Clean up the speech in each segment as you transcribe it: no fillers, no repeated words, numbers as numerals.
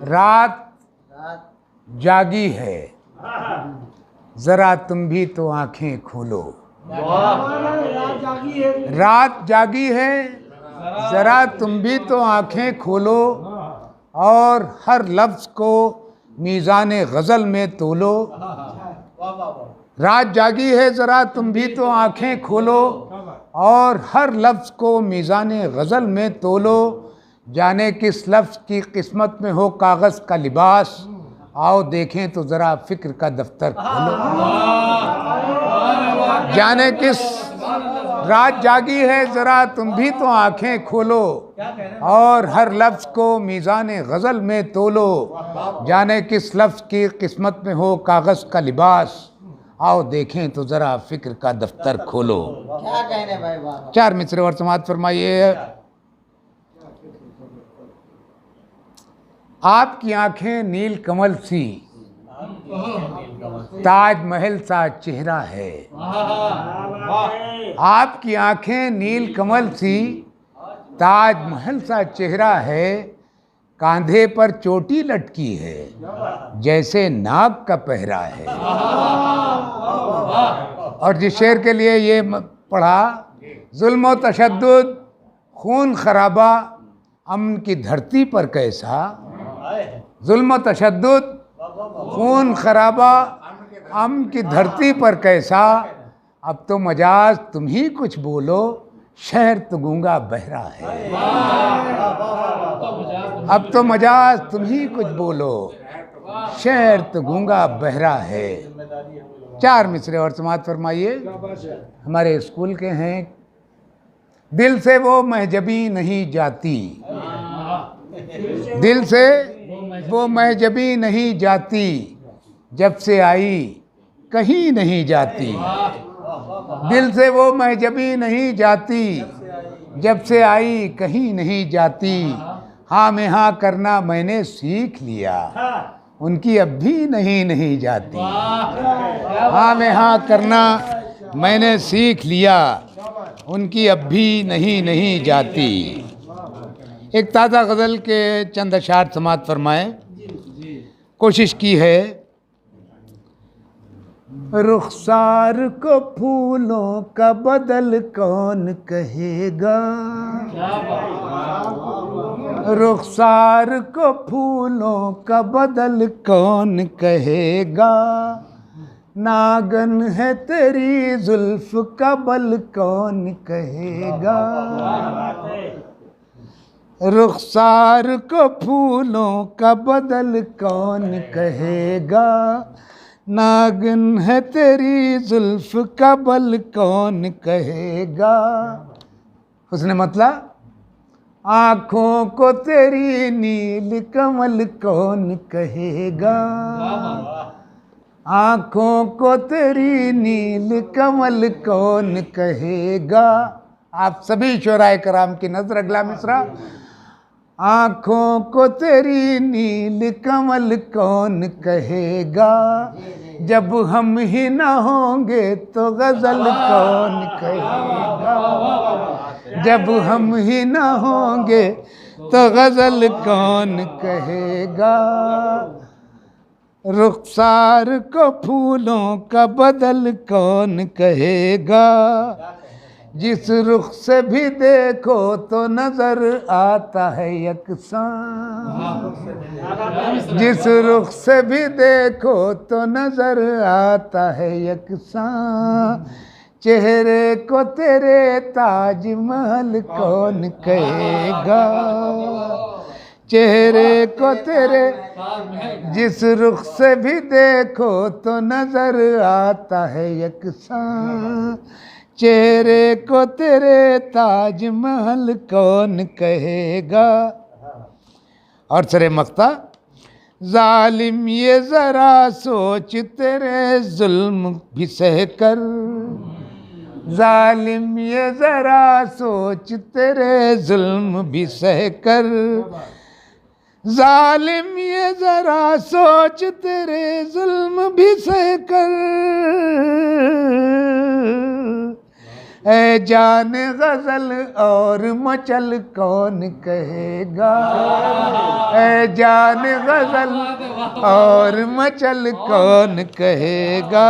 रात जागी है, जरा तुम भी तो आंखें खोलो। रात जागी है, जरा तुम भी तो आंखें खोलो, और हर लफ्ज को मीज़ान गज़ल में तोलो। रात जागी है, जरा तुम भी तो आंखें खोलो, और हर लफ्ज को मीज़ान गज़ल में तोलो। जाने किस लफ्ज की किस्मत में हो कागज़ का लिबास, आओ देखें तो ज़रा फ़िक्र का दफ्तर खोलो। जाने किस रात जागी है, ज़रा तुम भी तो आंखें खोलो, और हर लफ्ज़ को मीज़ान गज़ल में तोलो। जाने किस लफ्ज़ की किस्मत में हो कागज़ का लिबास, आओ देखें तो ज़रा फ़िक्र का दफ्तर खोलो। क्या कहने भाई बाबा। 4 मिसरे और समात फरमाइए। आपकी आंखें नील कमल सी, ताजमहल सा चेहरा है। आपकी आंखें नील कमल सी, ताजमहल सा चेहरा है। कांधे पर चोटी लटकी है, जैसे नाग का पहरा है। और जिस शेर के लिए ये पढ़ा, जुल्म व तशद्दुद खून खराबा अमन की धरती पर कैसा। जुल्म व तशद्दुद खून खराबा अमन की धरती पर कैसा। अब तो मजाज तुम ही कुछ बोलो, शहर तो गूंगा बहरा है। अब तो मजाज तुम ही कुछ बोलो, शहर तो गूंगा बहरा है। 4 मिसरे और समात फरमाइए। हमारे स्कूल के हैं। दिल से वो महजबी नहीं जाती, दिल से वो महजबी नहीं जाती, जब से आई कहीं नहीं जाती। दिल से वो महजबी नहीं जाती, जब से आई कहीं नहीं जाती। हाँ में हाँ करना मैंने सीख लिया, उनकी अब भी नहीं जाती। हाँ में हाँ करना मैंने सीख लिया, उनकी अब भी नहीं जाती। एक ताज़ा गज़ल के चंद अशार समात फरमाएं। कोशिश की है। रुखसार को फूलों का बदल कौन कहेगा, रुखसार को फूलों का बदल कौन कहेगा। नागन है तेरी जुल्फ का बल कौन कहेगा। रुखसार को फूलों का बदल कौन कहेगा। नागिन है तेरी जुल्फ का बल कौन कहेगा। उसने मतलब आँखों को तेरी नील कमल कौन कहेगा। आँखों को तेरी नील कमल कौन कहेगा। आप सभी शुराए कराम की नजर अगला मिसरा। आँखों को तेरी नील कमल कौन कहेगा। जब हम ही ना होंगे तो गजल कौन कहेगा। जब हम ही ना होंगे तो गजल कौन कहेगा। रुखसार को फूलों का बदल कौन कहेगा। जिस रुख से भी देखो तो नजर आता है यकसां। जिस रुख से भी देखो तो नजर आता है यकसां। चेहरे को तेरे ताजमहल कौन कहेगा। चेहरे को तेरे जिस रुख से भी देखो तो नजर आता है यकसां। चेहरे को तेरे ताजमहल कौन कहेगा। और सरे मक्ता। जालिम ये ज़रा सोच तेरे जुल्म भी सह कर। जालिम ये ज़रा सोच तेरे जुल्म भी सह कर। जालिम ये ज़रा सोच तेरे जुल्म भी सह कर। ऐ जान गजल और मचल कौन कहेगा, ऐ जान गजल और मचल कौन कहेगा।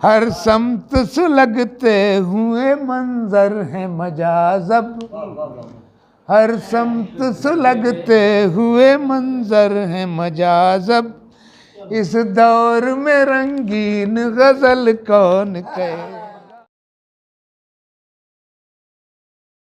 हर समत सुलगते हुए मंजर है मजाजब, हर समत सुलगते हुए मंजर है मजाजब। इस दौर में रंगीन गजल कौन कहे।